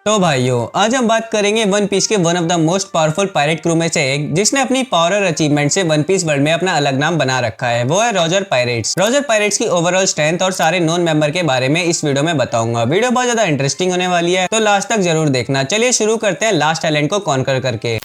तो भाइयों, आज हम बात करेंगे वन पीस के one of the most powerful pirate crew में से एक, जिसने अपनी पावर और अचीवमेंट से वन पीस वर्ल्ड में अपना अलग नाम बना रखा है। वो है रॉजर पायरेट्स। रॉजर पायरेट्स की ओवरऑल स्ट्रेंथ और सारे नॉन मेंबर के बारे में इस वीडियो में बताऊंगा। वीडियो बहुत ज्यादा इंटरेस्टिंग होने वाली है, तो लास्ट तक जरूर देखना। चलिए शुरू करते हैं लास्ट आइलैंड को कॉन्कर करके।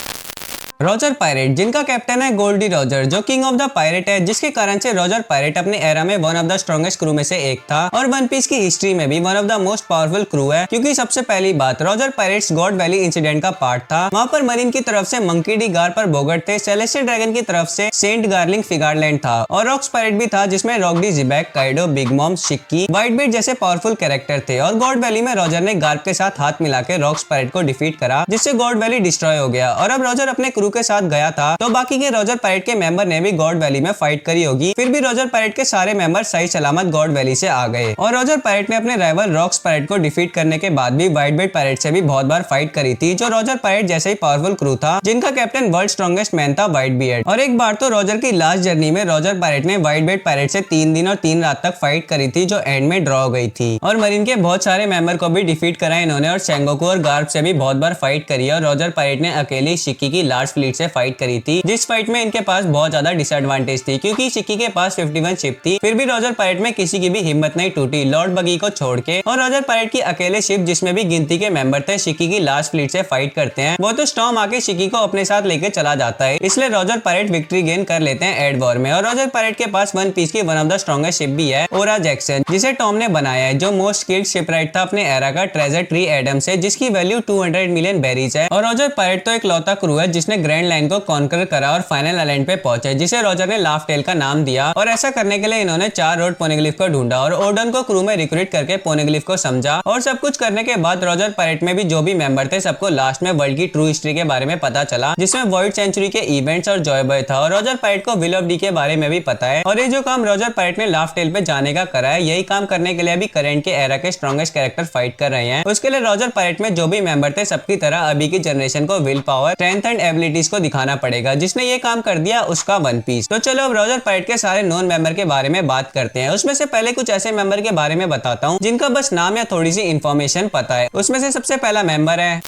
रॉजर पायरेट, जिनका कैप्टन है गोल्डी रॉजर, जो किंग ऑफ द पायरेट है, जिसके कारण से रॉजर पायरेट अपने एरा में one of the strongest crew में से एक था और वन पीस की हिस्ट्री में भी one of the most powerful crew है। क्योंकि सबसे पहली बात, Roger pirates God valley incident का पार्ट था। वहां पर मरीन की तरफ से मंकी डी गार पर बोगट थे, सेलेस्टियल ड्रैगन की तरफ से सेंट गार्लिंग फिगारलैंड था और रॉक्स पायरेट भी था, जिसमें Rocks D Xebec, Kaido, Big Mom, Shiki, Whitebeard जैसे पावरफुल कैरेक्टर थे। और गॉड वैली में रॉजर ने गार्प के साथ हाथ मिलाकर रॉक्स पायरेट को डिफीट करा, जिससे गॉड वैली डिस्ट्रॉय हो गया। और अब रॉजर अपने क्रू के साथ गया था, तो बाकी के रॉजर पायरेट के मेंबर ने भी गॉड वैली में फाइट करी होगी। फिर भी रॉजर पायरेट के सारे मेंबर सही सलामत गॉड वैली से आ गए और रॉजर पायरेट ने अपने राइवल रॉक्स पायरेट को डिफीट करने के बाद भी व्हाइट बीट पायरेट से भी बहुत बार फाइट करी थी, जो रॉजर पायरेट जैसे ही पावरफुल क्रू था, जिनका कैप्टन वर्ल्ड स्ट्रॉन्गेस्ट मैन था व्हाइट बियर्ड। और एक बार तो रॉजर की लास्ट जर्नी में रॉजर पायरेट ने व्हाइट बीट पायरेट से 3 दिन और 3 रात तक फाइट करी थी, जो एंड में ड्रॉ हो गई थी। और मरीन के बहुत सारे मेंबर को भी डिफीट करा इन्होंने और सेंगोकू और गार्प से भी बहुत बार फाइट करी है। और रॉजर पायरेट ने अकेले शिक्की की लार्ज फ्लीट से फाइट करी थी, जिस फाइट में इनके पास बहुत ज्यादा डिसएडवांटेज थी, क्योंकि शिक्की के पास 51 शिप थी। फिर भी रॉजर पायरेट में किसी की भी हिम्मत नहीं टूटी लॉर्ड बगी को छोड़ के। और रॉजर पायरेट की अकेले शिप, जिसमें भी गिनती के मेंबर थे, शिक्की की लास्ट फ्लीट से फाइट करते हैं। वो तो स्टॉर्म आके शिक्की को अपने साथ लेके चला जाता है, इसलिए रॉजर पायरेट विक्ट्री गेन कर लेते हैं एड वॉर में। और रॉजर पायरेट के पास वन पीस की one of the strongest ship भी है, ओरा जैक्सन, जिसे टॉम ने बनाया है, जो मोस्ट स्किल्ड शिपराइट था अपने एरा का ट्रेजर ट्री एडम से, जिसकी वैल्यू 200 मिलियन बेरीज है। और रॉजर पायरेट तो एक लौता क्रू है जिसने ग्रैंड लाइन को कॉन्कर करा और फाइनल आइलैंड पे पहुंचे, जिसे रॉजर ने लाफ टेल का नाम दिया। और ऐसा करने के लिए इन्होंने 4 रोड पोनेग्लिफ को ढूंढा और ओडन को क्रू में रिक्रूट करके पोनेग्लिफ को समझा। और सब कुछ करने के बाद रॉजर पायरेट में भी जो भी मेंबर थे, सबको लास्ट में वर्ल्ड की ट्रू हिस्ट्री के बारे में पता चला, जिसमें वॉइड सेंचुरी के इवेंट्स और जॉय बॉय था। और रॉजर पायरेट को विल ऑफ डी के बारे में भी पता है। और ये जो काम रॉजर पायरेट ने लाफ टेल पे जाने का करा है, यही काम करने के लिए अभी करंट के एरा के स्ट्रॉन्गेस्ट कैरेक्टर फाइट कर रहे हैं। उसके लिए रॉजर पायरेट में जो भी मेंबर थे, सबकी तरह अभी की जनरेशन को will power, strength and abilities को दिखाना पड़ेगा। जिसने ये काम कर दिया उसका वन पीस। तो चलो अब रॉजर पायरेट के सारे नॉन मेंबर के बारे में बात करते हैं। उसमें से पहले कुछ ऐसे मेंबर के बारे में बताता हूँ जिनका बस नाम या थोड़ी सी इन्फॉर्मेशन पता है। उसमें से सबसे पहला मेंबर है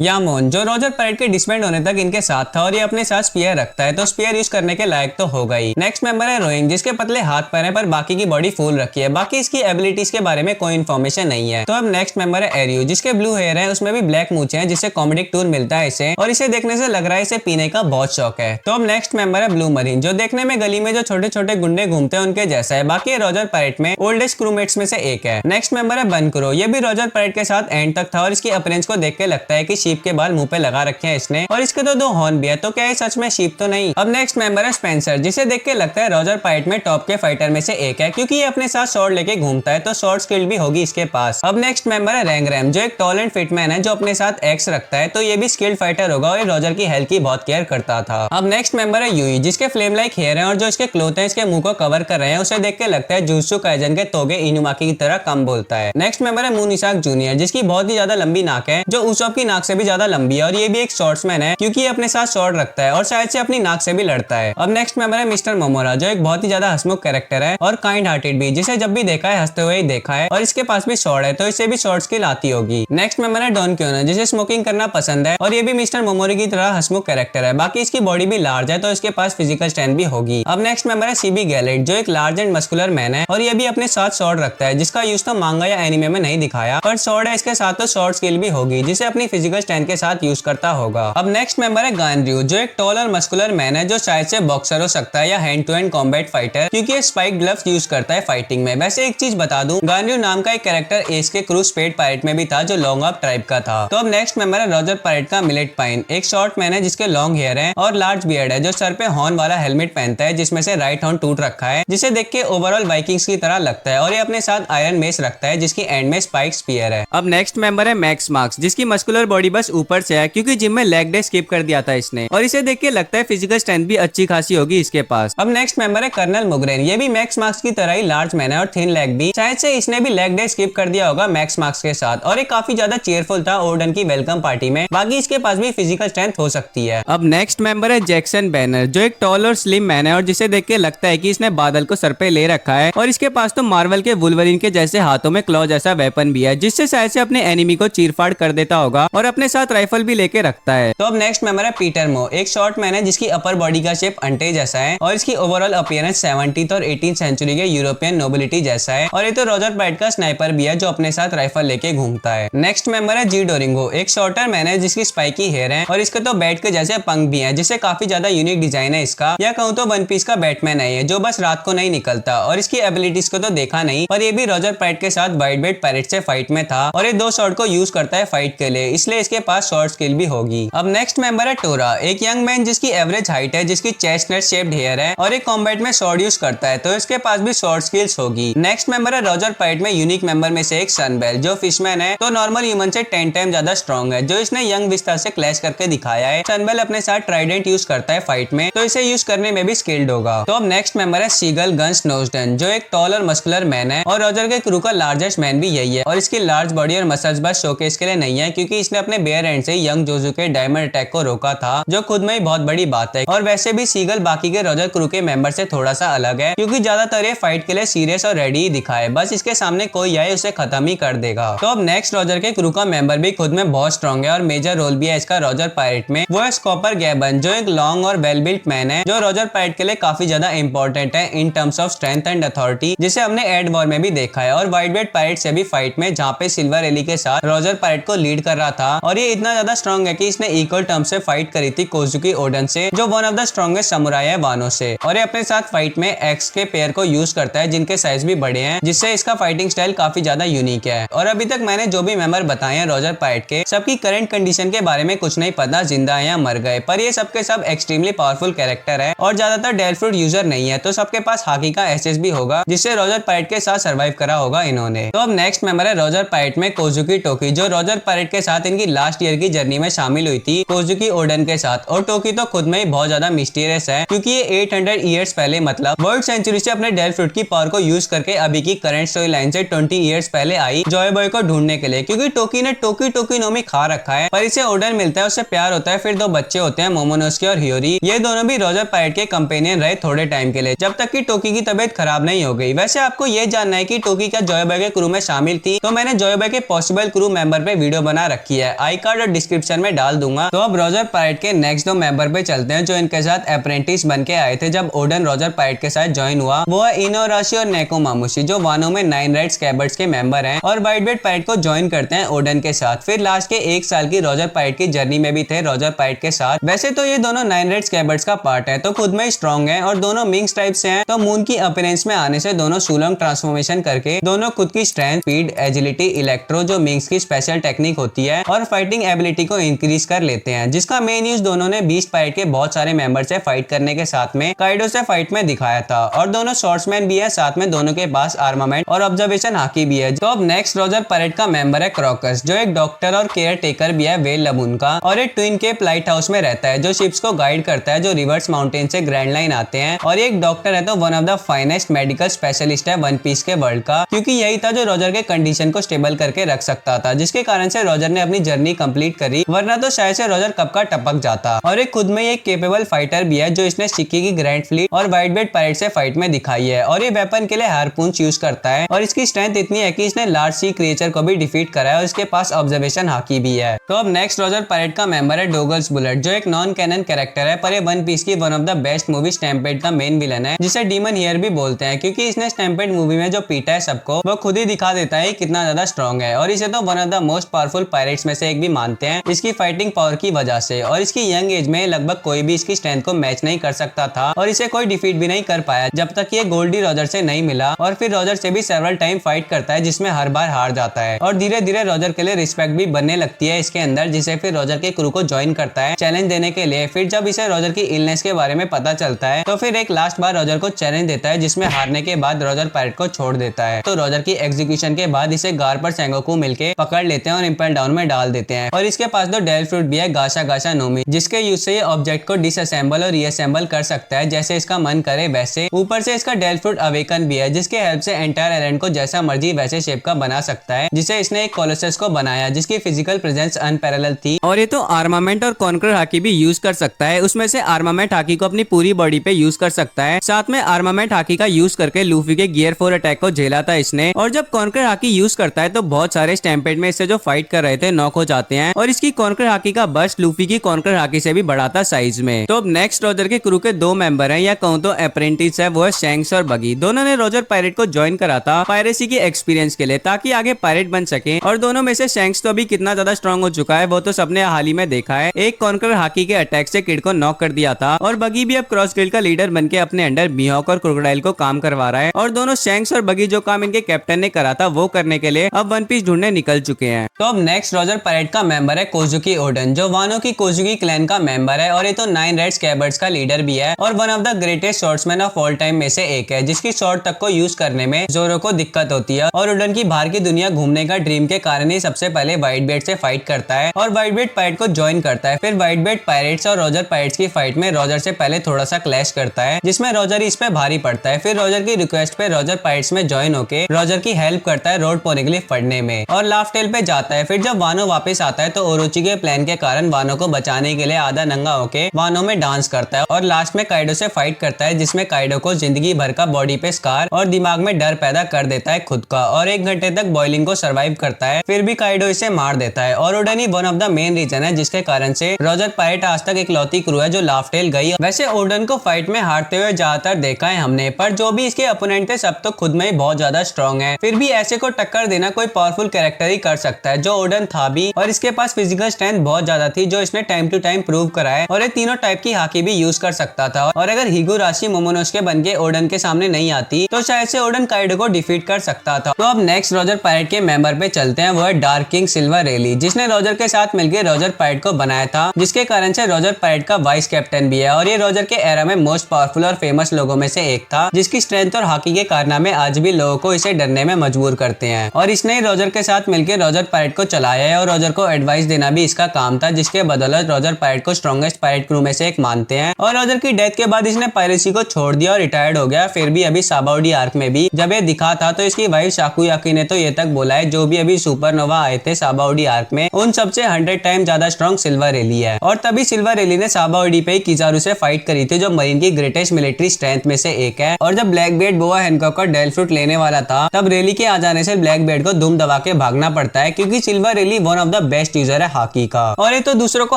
यामोन, जो रॉजर पायरेट के डिसबैंड होने तक इनके साथ था और ये अपने साथ स्पीयर रखता है, तो स्पीयर यूज करने के लायक तो होगा ही। नेक्स्ट मेंबर है रोइंग, जिसके पतले हाथ पैर हैं पर बाकी की बॉडी फुल रखी है। बाकी इसकी एबिलिटीज के बारे में कोई इन्फॉर्मेशन नहीं है। तो अब नेक्स्ट मेंबर है एरियो, जिसके ब्लू हेयर है, उसमें भी ब्लैक मूंछें हैं, जिससे कॉमेडिक टूर मिलता है इसे, और इसे देखने से लग रहा है इसे पीने का बहुत शौक है। तो अब नेक्स्ट मेंबर है ब्लू मरीन, जो देखने में गली में जो छोटे छोटे गुंडे घूमते हैं उनके जैसा है। बाकी रॉजर पायरेट में ओल्डेस्ट क्रूमेट्स में से एक है। नेक्स्ट मेंबर है बनकुरो, ये भी रॉजर पायरेट के साथ एंड तक था और इसकी अपीयरेंस को देख के लगता है कि शीप के बाल मुंह पे लगा रखे हैं इसने, और इसके तो 2 हॉर्न भी है, तो क्या है सच में शीप तो नहीं। अब नेक्स्ट मेंबर है स्पेंसर, जिसे देख के लगता है रॉजर पायरेट में टॉप के फाइटर में से एक है, क्योंकि ये अपने साथ शॉर्ट लेके घूमता है, तो शॉर्ट स्किल्ड भी होगी इसके पास। अब नेक्स्ट मेंबर है रैंगरैम, जो एक टॉल एंड फिट मैन है, जो अपने साथ एक्स रखता है, तो ये भी स्किल्ड फाइटर होगा और ये रॉजर की हेल्थ की बहुत केयर करता था। अब नेक्स्ट मेंबर है यूई, जिसके फ्लेम लाइक हेयर है और जो इसके क्लोथ है इसके मुंह को कवर कर रहे हैं, उसे देख के लगता है जुजुत्सु काइजन के तोगे इनुमाकी की तरह कम बोलता है। नेक्स्ट मेंबर है मून इसाक जूनियर, जिसकी बहुत ही ज्यादा लंबी नाक है, जो उसॉप की नाक से भी ज्यादा लंबी है, और ये भी एक शॉर्ट्समैन है, क्योंकि ये अपने साथ शॉर्ट रखता है और शायद से अपनी नाक से भी लड़ता है। अब नेक्स्ट मेंबर है मिस्टर मोमोरा, जो एक बहुत ही ज्यादा हंसमुख कैरेक्टर है और काइंड हार्टेड भी, जिसे जब भी देखा है हंसते हुए ही देखा है, और इसके पास भी शॉर्ट है, तो इसे भी शॉर्ट स्किल आती होगी। नेक्स्ट मेंबर है डॉन क्योना, जिसे स्मोकिंग करना पसंद है, और ये भी मिस्टर मोमोरी की तरह हंसमुख कैरेक्टर है। बाकी इसकी बॉडी भी लार्ज है, तो इसके पास फिजिकल स्ट्रेंथ भी होगी। अब नेक्स्ट मेंबर है सीबी गैलेट, जो एक लार्ज एंड मस्कुलर मैन है, और ये भी अपने साथ शॉर्ट रखता है, जिसका यूज तो मांगा या एनिमे में नहीं दिखाया, पर शॉर्ट है इसके साथ, तो शॉर्ट स्किल भी होगी, जिसे अपनी फिजिकल स्ट्रेंथ के साथ यूज करता होगा। अब नेक्स्ट मेंबर है गानरयू, जो एक टॉल और मस्कुलर मैन है, जो शायद से बॉक्सर हो सकता है या hand to hand combat fighter, क्योंकि ये स्पाइक ग्लव्स यूज करता है फाइटिंग में। वैसे एक चीज बता दूं, गानरयू नाम का एक कैरेक्टर एस के क्रू स्पेड पायरेट में भी था, जो लॉन्ग ऑफ ट्राइब का था। तो अब नेक्स्ट मेंबर है रॉजर पायरेट का मिलेट पाइन, एक शॉर्ट मैन है जिसके लॉन्ग हेयर है और लार्ज बियर्ड है, जो सर पे हॉर्न वाला हेलमेट पहनता है, जिसमें से राइट हॉर्न टूट रखा है, जिसे देख के ओवरऑल वाइकिंग्स की तरह लगता है, और ये अपने साथ आयरन मेस रखता है, जिसकी एंड में स्पाइक स्पीयर है। अब नेक्स्ट मेंबर है मैक्स मार्क्स, जिसकी मस्कुलर बॉडी बस ऊपर से है क्योंकि जिम में लेग डे स्किप कर दिया था इसने, और इसे देख के लगता है फिजिकल स्ट्रेंथ भी अच्छी खासी होगी इसके पास। अब नेक्स्ट मेंबर है कर्नल मुगरेन। ये भी मैक्स मार्क्स की तरह ही लार्ज मैन है और थिन लेग भी, शायद से इसने भी लेग डे स्किप कर दिया होगा मैक्स मार्क्स के साथ, और ये काफी ज्यादा चेयरफुल था ओर्डन की वेलकम पार्टी में। बाकी इसके पास भी फिजिकल स्ट्रेंथ हो सकती है। अब नेक्स्ट मेंबर है जैक्सन बैनर, जो एक टॉल और स्लिम मैन है और जिसे देख के लगता है कि इसने बादल को सर पे ले रखा है, और इसके पास तो मार्वल के वुल्वरीन के जैसे हाथों में क्लॉ जैसा वेपन भी है, जिससे शायद से अपने एनिमी को चीरफाड़ कर देता होगा, और अपने साथ राइफल भी लेके रखता है। तो अब नेक्स्ट मेंबर है पीटर मो, एक शॉर्ट मैन है जिसकी अपर बॉडी का शेप अंटे जैसा है, और इसकी ओवरऑल अपीयरेंस 17th और 18th सेंचुरी के यूरोपियन नोबिलिटी जैसा है, और ये तो रॉजर पैरेट का स्नाइपर भी है जो अपने साथ राइफल लेके घूमता है। नेक्स्ट मेंबर है जी डोरिंगो, एक शॉर्टर मैन है जिसकी स्पाइकी हेयर है, और इसके तो बैट के जैसे पंख भी है, जिससे काफी ज्यादा यूनिक डिजाइन है इसका, या कहूँ तो वन पीस का बैटमैन है ये, जो बस रात को नहीं निकलता। और इसकी एबिलिटीज को तो देखा नहीं, पर ये भी रॉजर पैरेट के साथ वाइट बेल्ट पैरेट से फाइट में था, और ये 2 शॉट को यूज करता है फाइट के लिए, इसलिए इसके पास शॉर्ट स्किल भी होगी। अब नेक्स्ट मेंबर है टोरा, एक यंग मैन जिसकी एवरेज हाइट है, जिसकी चेस्टनट शेप्ड हेयर है, और एक कॉम्बैट में शॉर्ट यूज करता है, तो इसके पास भी शॉर्ट स्किल्स होगी। नेक्स्ट मेंबर है रॉजर पैरेट में यूनिक मेंबर में से एक सनबेल, जो फिशमैन है, तो नॉर्मल ह्यूमन से 10 टाइम ज्यादा स्ट्रॉन्ग है, जो इसने यंग विस्तार से क्लैश करके दिखाया है। सनबेल अपने साथ ट्राइडेंट यूज करता है फाइट में, तो इसे यूज करने में भी स्किल्ड होगा। तो अब नेक्स्ट मेंबर है सीगल गन्स नोजडन, जो एक टॉल और मस्कुलर मैन है, और रॉजर के क्रू का लार्जेस्ट मैन भी यही है, और इसकी लार्ज बॉडी और मसल्स बस शोकेस के लिए नहीं है, क्योंकि इसने अपने बेयर एंड से यंग जोजो के डायमंड अटैक को रोका था, जो खुद में ही बहुत बड़ी बात है। और वैसे भी सीगल बाकी के रॉजर क्रू के मेंबर से थोड़ा सा अलग है, क्योंकि ज्यादातर ये फाइट के लिए सीरियस और रेडी ही दिखाए, बस इसके सामने कोई आए उसे खत्म ही कर देगा। तो अब नेक्स्ट रॉजर के क्रू का मेंबर भी खुद में बहुत स्ट्रॉन्ग है, और मेजर रोल भी है इसका रॉजर पैरेट में, वो है स्कॉपर गैबन, जो एक लॉन्ग और वेल बिल्ट मैन है, जो रॉजर पैरेट के लिए काफी ज्यादा इंपॉर्टेंट है in terms of strength and authority, जिसे हमने एड वॉर में भी देखा है, और व्हाइट बेल्ट पैरेट से भी फाइट में, जहाँ पे सिल्वर एली के साथ रॉजर पैरेट को लीड कर रहा था, और ये इतना ज्यादा स्ट्रॉन्ग है कि इसने इक्वल टर्म्स से फाइट करी थी कोजुकी ओडन से, जो one of the strongest samurai है वानो से, और ये अपने साथ फाइट में एक्स के पेयर को यूज करता है, जिनके साइज भी बड़े हैं, जिससे इसका फाइटिंग स्टाइल काफी ज्यादा यूनिक है। और अभी तक मैंने जो भी मेंबर बताए हैं रॉजर पैरेट के, सबकी करंट कंडीशन के बारे में कुछ नहीं पता, जिंदा है या मर गए, पर ये सबके सब एक्सट्रीमली पावरफुल कैरेक्टर है, और ज्यादातर डेल फ्रूट यूजर नहीं है, तो सबके पास हाकी का एसएस भी होगा, जिससे रॉजर पैरेट के साथ सर्वाइव करा होगा इन्होंने। तो अब नेक्स्ट मेंबर है रॉजर पैरेट में कोजुकी टोकी, जो रॉजर पैरेट के साथ इनकी लास्ट ईयर की जर्नी में शामिल हुई थी कोजुकी ओडन के साथ, और टोकी तो खुद में ही बहुत ज्यादा मिस्टीरियस है, क्योंकि ये 800 ईयर्स पहले, मतलब वर्ल्ड सेंचुरी से अपने डेल फ्रूट की पावर को यूज करके अभी की करंट स्टोरी लाइन से 20 ईयर्स पहले आई जॉय बॉय को ढूंढने के लिए, क्योंकि टोकी ने टोकी टोकी नोमी खा रखा है, पर इसे ओडन मिलता है, उससे प्यार होता है, फिर 2 बच्चे होते हैं मोमोनोस्की और हियोरी। ये दोनों भी रॉजर पैरेट के कंपेनियन रहे थोड़े टाइम के लिए, जब तक कि टोकी की तबीयत खराब नहीं हो गई। वैसे आपको ये जानना है कि टोकी क्या जॉय बॉय के क्रू में शामिल थी, तो मैंने जॉय बॉय के पॉसिबल क्रू मेंबर पे वीडियो बना रखी है, आई कार्ड और डिस्क्रिप्शन में डाल दूंगा। तो अब रॉजर पैरेट के नेक्स्ट 2 मेंबर पे चलते हैं, जो इनके साथ अप्रेंटिस बन के आए थे जब ओडन रॉजर पैरेट के साथ ज्वाइन हुआ। वो है इनोराशी और नेको मामुशी, जो वानो में 9 रेड स्कैबर्ड्स के मेंबर हैं, और व्हाइट बेल्ट पैरेट को ज्वाइन करते हैं ओडन के साथ, फिर लास्ट के 1 साल की रॉजर पैरेट की जर्नी में भी थे रॉजर पैरेट के साथ। वैसे तो ये दोनों 9 रेड स्कैबर्ड्स का पार्ट है, तो खुद में स्ट्रॉन्ग है, और दोनों मिंक्स टाइप से हैं, तो मून की अपीयरेंस में आने से दोनों सुलंग ट्रांसफॉर्मेशन करके दोनों खुद की स्ट्रेंथ, स्पीड, एजिलिटी, इलेक्ट्रो, जो मिंक्स की स्पेशल टेक्निक होती है, और फाइटिंग एबिलिटी को इंक्रीज कर लेते हैं, जिसका मेन यूज दोनों ने बीस्ट पैरेट के बहुत सारे मेंबर से फाइट करने के साथ में काइडो से फाइट में दिखाया था। और दोनों शॉर्ट्समैन भी है, साथ में दोनों के पास आर्मामेंट और ऑब्जर्वेशन हाकी भी है। तो अब नेक्स्ट रॉजर पैरेट का मेंबर है क्रॉकस, जो एक डॉक्टर और केयर टेकर भी है वेल लबून का, और एक ट्विन केप लाइट हाउस में रहता है, जो शिप्स को गाइड करता है, जो रिवर्स माउंटेन से ग्रैंड लाइन आते हैं। और एक डॉक्टर है, तो one of the finest medical specialist है वन पीस के वर्ल्ड का, क्योंकि यही था जो रॉजर के कंडीशन को स्टेबल करके रख सकता था, जिसके कारण से रॉजर ने अपनी जर्नी कंप्लीट करी, वरना तो शायद से रॉजर कब का टपक जाता। और एक खुद में एक केपेबल फाइटर भी है, जो इसने सिक्की की ग्रैंड फ्लीट और व्हाइट बेल्ट पैरेट से फाइट में दिखाई है, और ये वेपन के लिए हार्पून्स यूज करता है, और इसकी स्ट्रेंथ इतनी है कि इसने लार्ज सी क्रिएचर को भी डिफीट करा है, और इसके पास ऑब्जर्वेशन हाकी भी है। तो अब नेक्स्ट रॉजर पैरेट का मेंबर है डोगल्स बुलेट, जो एक नॉन कैनन कैरेक्टर है, पर ये वन पीस की one of the best movie stampede का मेन विलन है, जिसे डीमन हियर भी बोलते हैं, क्योंकि इसने स्टैम्पेड मूवी में जो पीटा है सबको, वो खुद ही दिखा देता है कितना ज्यादा स्ट्रॉन्ग है, और इसे तो one of the most powerful pirates में से एक भी मानते हैं इसकी फाइटिंग पावर की वजह से। और इसकी यंग एज में लगभग कोई भी इसकी स्ट्रेंथ को मैच नहीं कर सकता था, और इसे कोई डिफीट भी नहीं कर पाया जब तक ये गोल्डी रॉजर से नहीं मिला, और फिर रॉजर से भी सेवरल टाइम फाइट करता है, जिसमें हर बार हार जाता है, और धीरे धीरे रॉजर के लिए रिस्पेक्ट भी बनने लगती है इसके अंदर, जिसे फिर रॉजर के क्रू को ज्वाइन करता है चैलेंज देने के लिए। फिर जब इसे रॉजर की इलनेस के बारे में पता चलता है, तो फिर एक लास्ट बार रॉजर को चैलेंज देता है, जिसमें हारने के बाद रॉजर पैरेट को छोड़ देता है। तो रॉजर की एग्जीक्यूशन के बाद इसे गार पर सेंगोकू मिलके पकड़ लेते हैं और इंपेल डाउन में डाल देते देते हैं। और इसके पास 2 डेल फ्रूट भी है, गाशा गाशा नोमी, जिसके यूज से ये ऑब्जेक्ट को डिसअसेंबल और रीअसेंबल कर सकता है जैसे इसका मन करे वैसे। ऊपर से इसका डेल फ्रूट अवेकन भी है, जिसके हेल्प से एंटायर आइलैंड को जैसा मर्जी वैसे शेप का बना सकता है, जिसे इसने एक कोलोसस को बनाया जिसकी फिजिकल प्रेजेंस अनपैरेलल थी। और ये तो आर्मामेंट और कॉन्कर हाकी भी यूज कर सकता है। उसमें से आर्मामेंट हाकी को अपनी पूरी बॉडी पे यूज कर सकता है। साथ में आर्मामेंट हाकी का यूज करके लूफी के गियर 4 अटैक को झेला था इसने। और जब कॉन्कर हाकी यूज करता है तो बहुत सारे स्टैम्पेड में इससे जो फाइट कर रहे थे नॉक हो जाते हैं। और इसकी कॉन्कर हाकी का बस्ट लूफी की कॉन्कर हाकी से भी बड़ा था साइज में। तो अब नेक्स्ट रॉजर के क्रू के 2 मेंबर हैं, या कहूं तो अप्रेंटिस है, वो है शैंक्स और बगी। दोनों ने रॉजर पायरेट को ज्वाइन करा था पायरेसी के एक्सपीरियंस के लिए, ताकि आगे पायरेट बन सके। और दोनों में से शैंक्स तो अभी कितना ज्यादा स्ट्रॉन्ग हो चुका है वो तो सबने हाल ही में देखा है। एक कॉन्कर हाकी के अटैक से किड को नॉक कर दिया था। और बगी भी अब क्रॉस गिल्ड का लीडर बनके अपने अंडर मिहॉक और क्रोकोडाइल को काम करवा रहा है। और दोनों शैंक्स और बगी जो काम इनके कैप्टन ने करा था वो करने के लिए अब वन पीस ढूंढने निकल चुके हैं। तो अब नेक्स्ट रॉजर पायरेट का मेंबर है कोजुकी ओडन, जो वानो की कोजुकी क्लैन का मेंबर है। और ये तो 9 रेड स्कैबर्ड्स का लीडर भी है और one of the greatest swordsman of all time में से एक है, जिसकी स्वॉर्ड तक को यूज करने में जोरो को दिक्कत होती है। और ओडन की बाहर की दुनिया घूमने का ड्रीम के कारण ही सबसे पहले व्हाइट बेड से फाइट करता है और व्हाइट बेड पायरेट को ज्वाइन करता है। फिर व्हाइट बेड पायरेट्स और रॉजर पायरेट्स की फाइट में रॉजर से पहले थोड़ा सा क्लैश करता है, जिसमें रॉजर इस पे भारी पड़ता है। फिर रॉजर की रिक्वेस्ट पे रॉजर पायरेट्स में ज्वाइन होके रॉजर की हेल्प करता है रोड पोनिग्लिफ पढ़ने में और लाफ्टेल पे जाता है। फिर जब वानो वापस आता है तो ओरोची के प्लान के कारण वानो को बचाने के लिए आधा नंगा होके वानो में डांस करता है और लास्ट में काइडो से फाइट करता है, जिसमें काइडो को जिंदगी भर का बॉडी पे स्कार और दिमाग में डर पैदा कर देता है खुद का, और 1 घंटे तक बॉइलिंग को सर्वाइव करता है। फिर भी काइडो इसे मार देता है। और ओडन ही one of the main reason है जिसके कारण से रॉजर पायरेट आज तक इकलौती क्रू है जो लाफ्टेल गई। वैसे ओडन को फाइट में हारते हुए ज्यादातर देखा है हमने, पर जो भी इसके अपोनेंट थे सब तो खुद में ही बहुत ज्यादा स्ट्रॉन्ग है। फिर भी ऐसे को टक्कर देना कोई पावरफुल कैरेक्टर ही कर सकता है, जो ओडन था भी। और इसके पास फिजिकल स्ट्रेंथ बहुत ज्यादा थी जो इसने टाइम टू टाइम प्रूव करा है। और ये तीनों टाइप की हाकी भी यूज कर सकता था। और अगर हिगुराशी मोमोनोसुके बनके ओडन के सामने नहीं आती तो शायद से ओडन काइडो को डिफीट कर सकता था। तो अब नेक्स्ट रॉजर पायरेट के मेंबर पे चलते हैं, वो है डार्क किंग सिल्वर रेली, जिसने रॉजर के साथ मिलकर रॉजर पायरेट को बनाया था, जिसके कारण से रॉजर पायरेट का वाइस कैप्टन भी है। और ये रॉजर के एरा में मोस्ट पावरफुल और फेमस लोगों में से एक था, जिसकी स्ट्रेंथ और हाकी के कारनामे आज भी लोगों को इसे डरने में मजबूर करते हैं। और इसने रॉजर के साथ मिलकर रॉजर पायरेट को चलाया है और रॉजर को एडवाइस देना भी इसका काम था, जिसके बदौलत रॉजर पायरेट को स्ट्रॉन्गेस्ट पायरेट क्रू में से एक मानते हैं। और रॉजर की डेथ के बाद इसने पायरेसी को छोड़ दिया और रिटायर्ड हो गया। फिर भी अभी साबाउडी आर्क में भी जब ये दिखा था तो इसकी वाइफ शाकुयाकी ने तो ये तक बोला है जो भी अभी सुपरनोवा आए थे साबाउडी आर्क में उन सबसे 100 टाइम ज्यादा स्ट्रॉन्ग सिल्वर रेली है। और तभी सिल्वर रेली ने साबाउडी पे किजारू से फाइट करी थी, जो मरीन की ग्रेटेस्ट मिलिट्री स्ट्रेंथ में से एक है। और जब ब्लैक बेड बोआ हैनकॉक का डेल फ्रूट लेने वाला था तब रेली के आ जाने से ब्लैक बेड को दुम दबा के भागना पड़ता है, क्योंकि Silver Rayleigh one of the best user है हाकी का। और ये तो दूसरों को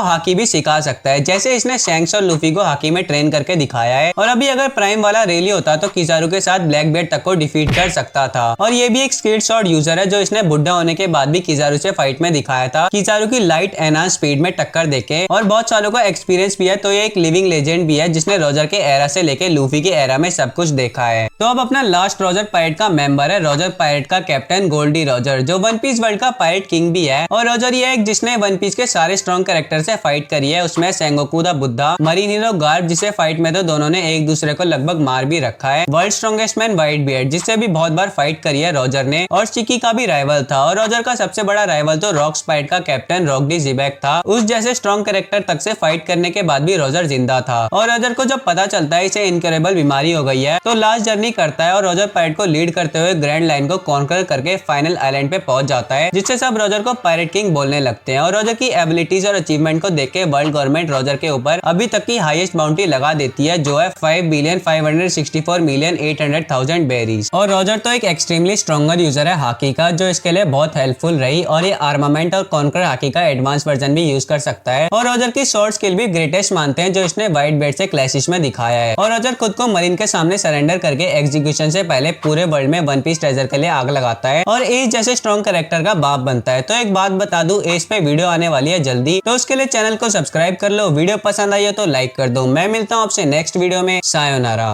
हाकी भी सिखा सकता है, जैसे इसने शैंक्स और लूफी को हाकी में ट्रेन करके दिखाया है। और अभी अगर प्राइम वाला रेली होता तो किजारू के साथ ब्लैक बेड तक को डिफीट कर सकता था। और ये भी एक स्किल्ड शॉट यूजर है जो इसने बुढ़ा होने के बाद भी किजारू से फाइट में दिखाया था। किजारू की लाइट एनहांस स्पीड में टक्कर देके और बहुत सालों का एक्सपीरियंस भी है, तो ये एक लिविंग लेजेंड भी है जिसने रॉजर के एरा से लेके लूफी के एरा में सब कुछ देखा है। तो अब अपना लास्ट रॉजर पायरेट का मेंबर है रॉजर पायरेट का कैप्टन गोल्डी रॉजर, जो वन पीस वर्ल्ड का पायरेट किंग भी है। और रॉजर ये एक जिसने वन पीस के सारे स्ट्रॉन्ग कैरेक्टर से फाइट करी है, उसमें Sengoku the Buddha, marine hero garb जिसे फाइट में तो दोनों ने एक दूसरे को लगभग मार भी रखा है, world strongest man white beard जिससे भी बहुत बार फाइट करी है रॉजर ने, और चिकी का भी राइवल था। और रॉजर का सबसे बड़ा राइवल तो रॉक स्पाइट का कैप्टन रॉक डी जिबैक था। उस जैसे स्ट्रॉन्ग कैरेक्टर तक से फाइट करने के बाद भी रॉजर जिंदा था। और रॉजर को जब पता चलता है इसे इनक्यूरेबल बीमारी हो गई है तो लास्ट जर्नी करता है और रॉजर पायरेट को लीड करते हुए ग्रैंड लाइन को कॉन्कर करके फाइनल आइलैंड पे पहुंच जाता है, जिससे सब रॉजर को पायरेट किंग बोलने लगते हैं। और रॉजर की एबिलिटीज और अचीवमेंट को देख के वर्ल्ड गवर्नमेंट रॉजर के ऊपर अभी तक की हाईएस्ट बाउंटी लगा देती है, जो है 5,564,800,000 बेरीज। और रॉजर तो एक एक्सट्रीमली स्ट्रॉन्गर यूजर है हाकी का, जो इसके लिए बहुत हेल्पफुल रही। और ये आर्मामेंट और कॉन्कर हाकी का एडवांस वर्जन भी यूज कर सकता है। और रॉजर की शॉर्ट स्किल भी ग्रेटेस्ट मानते हैं, जो इसने व्हाइट बेड से क्लैशिश में दिखाया है। और रॉजर खुद को मरीन के सामने सरेंडर करके एग्जीक्यूशन से पहले पूरे वर्ल्ड में वन पीस ट्रेजर के लिए आग लगाता है और एस जैसे स्ट्रॉन्ग कैरेक्टर का बाप बनता है। तो एक बात बता दूं, एस पे वीडियो आने वाली है जल्दी, तो उसके लिए चैनल को सब्सक्राइब कर लो। वीडियो पसंद आई हो तो लाइक कर दो। मैं मिलता हूँ आपसे नेक्स्ट वीडियो में। सायोनारा।